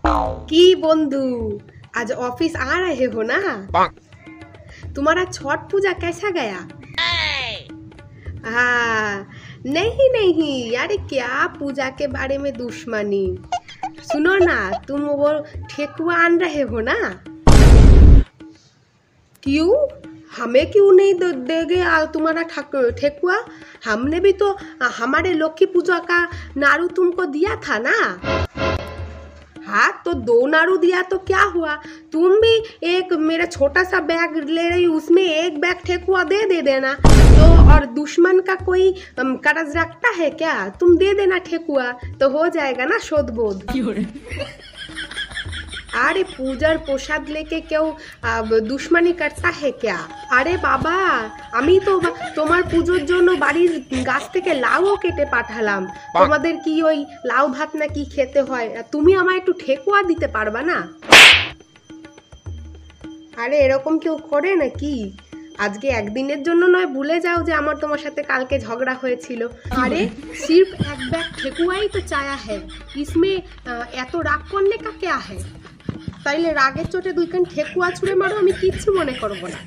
की बंधु, आज ऑफिस आ रहे हो ना? तुम्हारा छठ पूजा कैसा गया? हाँ, नहीं नहीं, अरे क्या पूजा के बारे में दुश्मनी। सुनो ना, तुम वो ठेकुआ आन रहे हो ना? क्यों? हमें क्यों नहीं देगे तुम्हारा ठेकुआ? हमने भी तो हमारे लक्ष्मी पूजा का नाड़ू तुमको दिया था ना। हाँ, तो 2 नाड़ू दिया तो क्या हुआ? तुम भी एक मेरा छोटा सा बैग ले रही, उसमें एक बैग ठेकुआ दे देना। तो और दुश्मन का कोई कर्ज रखता है क्या? तुम दे देना ठेकुआ, तो हो जाएगा ना शोध बोध। अरे पूजार प्रसाद लेके क्यों दुश्मनी करता है क्या? अरे बाबा, আমি তো তোমার পূজোর জন্য বাড়ির গাছ থেকে লাউও কেটে পাঠালাম। তোমাদের কি ওই লাউ ভাত না কি খেতে হয়? তুমি আমায় একটু ঠেকুয়া দিতে পারবা না? আরে এরকম কেউ করে নাকি? আজকে একদিনের জন্য নয় ভুলে যাও যে আমার তোমার সাথে কালকে ঝগড়া হয়েছিল। আরে सिर्फ एक बैग ठेकुआ ही तो चाया है, इसमें এত রাগ করলে কা क्या है? তাইলে রাগের চোটে 2 কান ঠেকুয়া ছুঁড়ে মারো, আমি কিচ্ছু মনে করবো না।